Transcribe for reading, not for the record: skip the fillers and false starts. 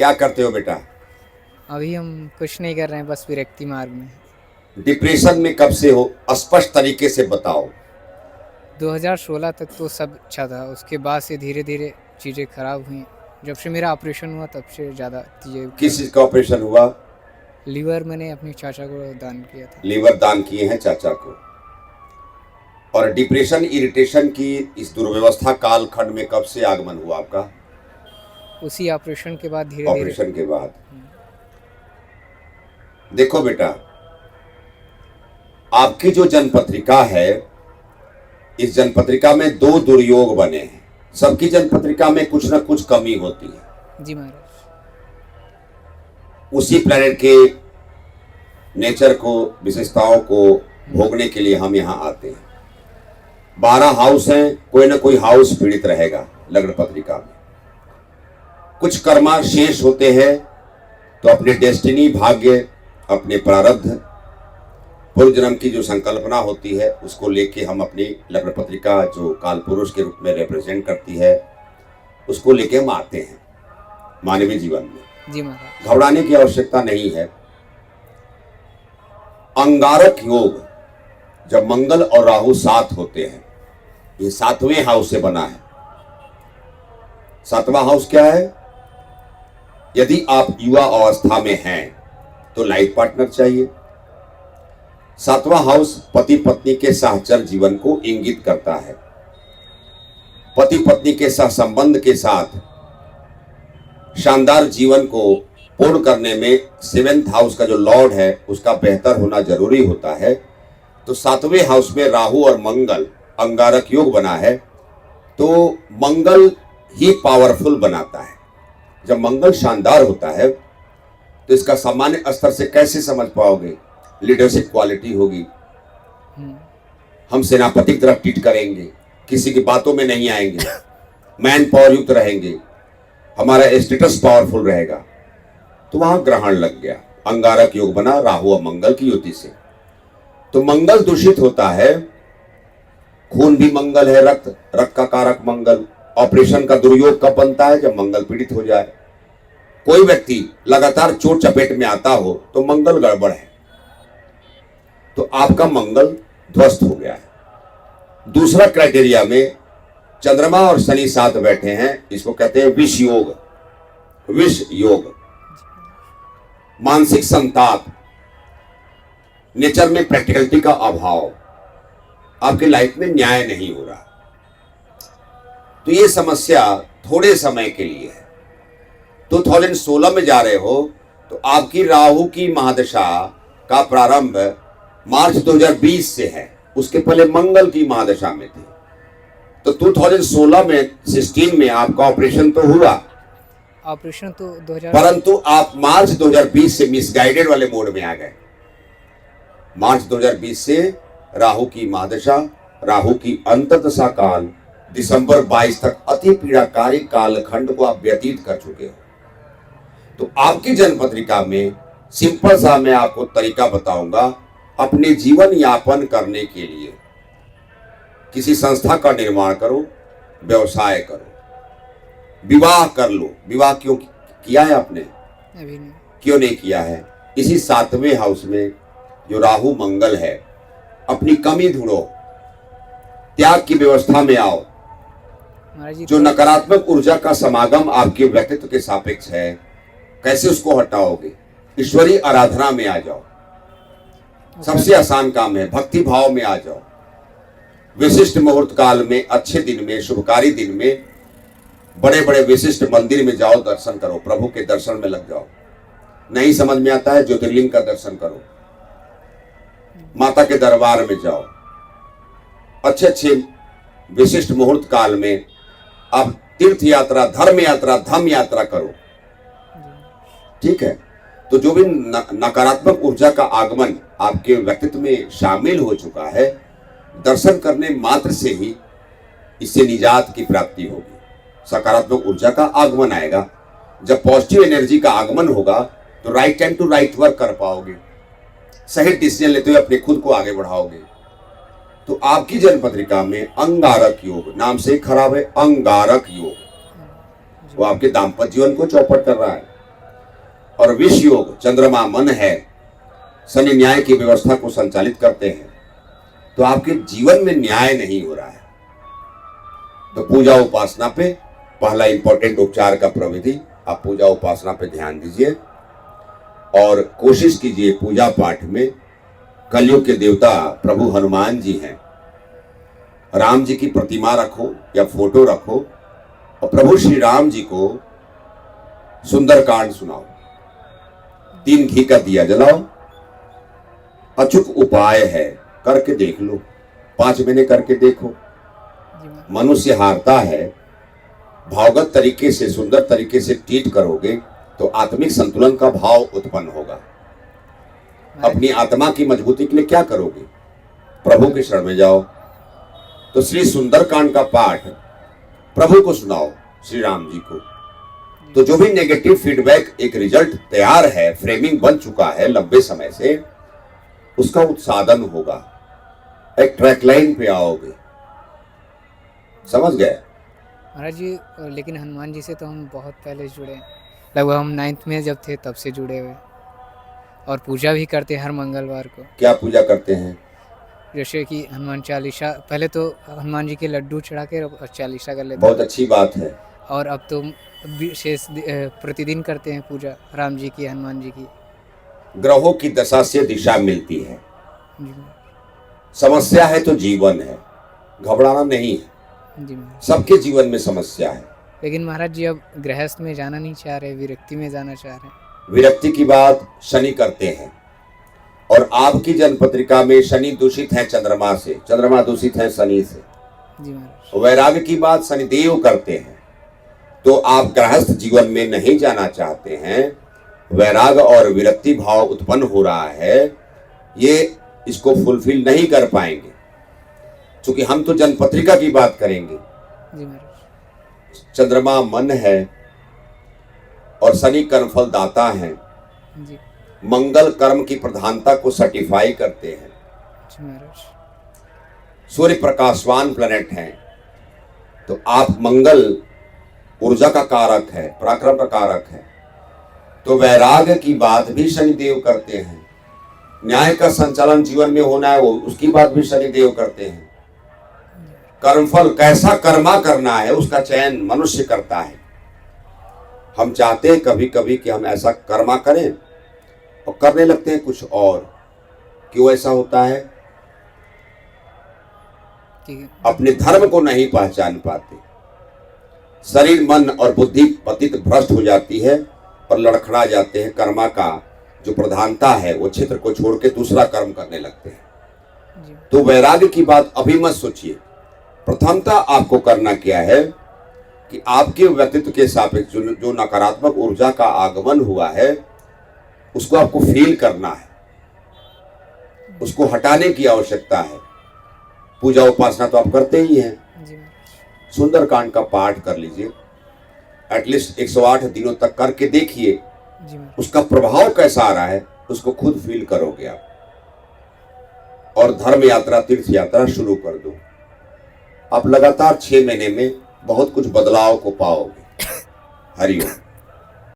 क्या करते हो बेटा? अभी हम कुछ नहीं कर रहे हैं, बस विरक्ति मार्ग में। डिप्रेशन में कब से हो, स्पष्ट तरीके से बताओ। 2016 तक तो सब अच्छा था, उसके बाद से धीरे धीरे चीज़ें खराब हुई। जब से मेरा ऑपरेशन हुआ तब से ज़्यादा चीज़ें किस खराब। चीज का ऑपरेशन हुआ? लीवर मैंने अपने चाचा को दान किया था। लीवर दान किए हैं चाचा को। और डिप्रेशन इरिटेशन की इस दुर्व्यवस्था कालखंड में कब से आगमन हुआ आपका? उसी ऑपरेशन के बाद धीरे धीरे। ऑपरेशन के बाद। देखो बेटा, आपकी जो जन्मपत्रिका है, इस जन्मपत्रिका में दो दुर्योग बने हैं। सबकी जन्मपत्रिका में कुछ ना कुछ कमी होती है। जी महाराज। उसी प्लेनेट के नेचर को, विशेषताओं को भोगने के लिए हम यहाँ आते हैं। 12 हाउस हैं, कोई ना कोई हाउस पीड़ित रहेगा लग्न पत्रिका में। कुछ कर्मा शेष होते हैं, तो अपने डेस्टिनी, भाग्य, अपने प्रारब्ध, पूर्व जन्म की जो संकल्पना होती है उसको लेके हम अपनी लग्न पत्रिका, जो काल पुरुष के रूप में रिप्रेजेंट करती है, उसको लेके हम आते हैं मानवीय जीवन में। जी महाराज। घबराने की आवश्यकता नहीं है। अंगारक योग, जब मंगल और राहु साथ होते हैं, ये 7वें हाउस से बना है। 7वां हाउस क्या है? यदि आप युवा अवस्था में हैं तो लाइफ पार्टनर चाहिए। 7वां हाउस पति पत्नी के सहचर जीवन को इंगित करता है। पति पत्नी के सहसंबंध के साथ शानदार जीवन को पूर्ण करने में 7th हाउस का जो लॉर्ड है उसका बेहतर होना जरूरी होता है। तो 7वें हाउस में राहु और मंगल अंगारक योग बना है, तो मंगल ही पावरफुल बनाता है। जब मंगल शानदार होता है तो इसका सामान्य स्तर से कैसे समझ पाओगे? लीडरशिप क्वालिटी होगी, हम सेनापति की तरफ ट्रीट करेंगे, किसी की बातों में नहीं आएंगे, मैन पावर युक्त रहेंगे, हमारा स्टेटस पावरफुल रहेगा। तो वहां ग्रहण लग गया, अंगारक योग बना राहु और मंगल की युति से। तो मंगल दूषित होता है, खून भी मंगल है, रक्त का कारक मंगल। ऑपरेशन का दुर्योग कब बनता है? जब मंगल पीड़ित हो जाए। कोई व्यक्ति लगातार चोट चपेट में आता हो तो मंगल गड़बड़ है, तो आपका मंगल ध्वस्त हो गया है। दूसरा क्राइटेरिया में चंद्रमा और शनि साथ बैठे हैं, इसको कहते हैं विष योग। विष योग, मानसिक संताप, नेचर में प्रैक्टिकलिटी का अभाव, आपकी लाइफ में न्याय नहीं हो रहा। तो ये समस्या थोड़े समय के लिए है। 2016 में जा रहे हो तो आपकी राहु की महादशा का प्रारंभ मार्च 2020 से है। उसके पहले मंगल की महादशा में थे। तो 2016 में 16 में आपका ऑपरेशन तो हुआ, ऑपरेशन तो 2000, परंतु आप मार्च 2020 से मिसगाइडेड वाले मोड में आ गए। मार्च 2020 से राहु की महादशा, राहु की अंतर्दशा काल, दिसंबर 22 तक अति पीड़ाकारी कालखंड को आप व्यतीत कर चुके हो। तो आपकी जन्म पत्रिका में सिंपल सा मैं आपको तरीका बताऊंगा। अपने जीवन यापन करने के लिए किसी संस्था का निर्माण करो, व्यवसाय करो, विवाह कर लो। विवाह क्यों किया है आपने? अभी नहीं। क्यों नहीं किया है? इसी 7वें हाउस में जो राहु मंगल है, अपनी कमी ढूंढो, त्याग की व्यवस्था में आओ। महाराज जी जो नकारात्मक ऊर्जा का समागम आपके व्यक्तित्व के सापेक्ष है, कैसे उसको हटाओगे? ईश्वरीय आराधना में आ जाओ, सबसे आसान काम है। भक्ति भाव में आ जाओ। विशिष्ट मुहूर्त काल में, अच्छे दिन में, शुभकारी दिन में बड़े बड़े विशिष्ट मंदिर में जाओ, दर्शन करो, प्रभु के दर्शन में लग जाओ। नहीं समझ में आता है, ज्योतिर्लिंग का दर्शन करो, माता के दरबार में जाओ। अच्छे अच्छे विशिष्ट मुहूर्त काल में आप तीर्थ यात्रा, धर्म यात्रा, धम यात्रा करो। ठीक है? तो जो भी नकारात्मक ऊर्जा का आगमन आपके व्यक्तित्व में शामिल हो चुका है, दर्शन करने मात्र से ही इससे निजात की प्राप्ति होगी। सकारात्मक ऊर्जा का आगमन आएगा। जब पॉजिटिव एनर्जी का आगमन होगा तो right time to right work कर पाओगे, सही डिसीजन लेते हुए अपने खुद को आगे बढ़ाओगे। तो आपकी जन्म पत्रिका में अंगारक योग, नाम से खराब है, अंगारक योग, वो आपके दाम्पत्य जीवन को चौपट कर रहा है। और विष योग चंद्रमा मन है, शनि न्याय की व्यवस्था को संचालित करते हैं, तो आपके जीवन में न्याय नहीं हो रहा है। तो पूजा उपासना पे पहला इंपॉर्टेंट उपचार का प्रविधि, आप पूजा उपासना पे ध्यान दीजिए और कोशिश कीजिए पूजा पाठ में कलयुग के देवता प्रभु हनुमान जी हैं, राम जी की प्रतिमा रखो या फोटो रखो और प्रभु श्री राम जी को सुंदरकांड सुनाओ, 3 घी का दिया जलाओ। अचूक उपाय है, करके देख लो, 5 महीने करके देखो। जी महाराज। मनुष्य हारता है, भावगत तरीके से सुंदर तरीके से ट्रीट करोगे तो आत्मिक संतुलन का भाव उत्पन्न होगा। अपनी आत्मा की मजबूती के लिए क्या करोगे? प्रभु के शरण में जाओ। तो श्री सुंदरकांड का पाठ प्रभु को सुनाओ, श्री राम जी को। तो जो भी नेगेटिव फीडबैक, एक रिजल्ट तैयार है, फ्रेमिंग बन चुका है लंबे समय से, उसका उत्सादन होगा, एक ट्रैक लाइन पे आओगे। समझ गए महाराज जी? लेकिन हनुमान जी से तो हम बहुत पहले से जुड़े हैं, लगभग हम 9th में जब थे तब से जुड़े हुए, और पूजा भी करते हैं हर मंगलवार को। क्या पूजा करते हैं? जैसे कि हनुमान चालीसा, पहले तो हनुमान जी के लड्डू चढ़ा के और चालीसा कर लेते बहुत अच्छी बात है। और अब तो विशेष प्रतिदिन करते हैं पूजा राम जी की, हनुमान जी की। ग्रहों की दशा से दिशा मिलती है। जी महाराज। समस्या है तो जीवन है, घबराना नहीं है। जी महाराज। सबके जीवन में समस्या है। लेकिन महाराज जी अब गृहस्थ में जाना नहीं चाह रहे, विरक्ति में जाना चाह रहे हैं। विरक्ति की बात शनि करते हैं, और आपकी जन्म पत्रिका में शनि दूषित है चंद्रमा से, चंद्रमा दूषित है शनि से। जी महाराज। वैराग्य की बात शनिदेव करते हैं। तो आप गृहस्थ जीवन में नहीं जाना चाहते हैं, वैराग और विरक्ति भाव उत्पन्न हो रहा है, ये इसको फुलफिल नहीं कर पाएंगे, क्योंकि हम तो जन्म पत्रिका की बात करेंगे। जी महाराज। चंद्रमा मन है और शनि कर्मफल दाता है, जी। मंगल कर्म की प्रधानता को सर्टिफाई करते हैं। जी महाराज। सूर्य प्रकाशवान प्लेनेट हैं, तो आप मंगल ऊर्जा का कारक है, पराक्रम का कारक है। तो वैराग्य की बात भी शनिदेव करते हैं। न्याय का संचालन जीवन में होना है, वो उसकी बात भी शनिदेव करते हैं। कर्मफल कैसा कर्मा करना है उसका चयन मनुष्य करता है। हम चाहते हैं कभी कभी कि हम ऐसा कर्मा करें और करने लगते हैं कुछ और। क्यों ऐसा होता है? कि अपने धर्म को नहीं पहचान पाते, शरीर मन और बुद्धि पतित भ्रष्ट हो जाती है और लड़खड़ा जाते हैं। कर्मा का जो प्रधानता है वो क्षेत्र को छोड़ के दूसरा कर्म करने लगते हैं। जी। तो वैराग्य की बात अभी मत सोचिए। प्रथमता आपको करना क्या है कि आपके व्यक्तित्व के सापेक्ष जो नकारात्मक ऊर्जा का आगमन हुआ है उसको आपको फील करना है, उसको हटाने की आवश्यकता है। पूजा उपासना तो आप करते ही हैं, जी महाराज। सुंदरकांड का पाठ कर लीजिए, एटलीस्ट 108 दिनों तक करके देखिए, जी महाराज। उसका प्रभाव कैसा आ रहा है उसको खुद फील करोगे आप। और धर्म यात्रा, तीर्थ यात्रा शुरू कर दो। आप लगातार 6 महीने में बहुत कुछ बदलाव को पाओगे। हरिओम।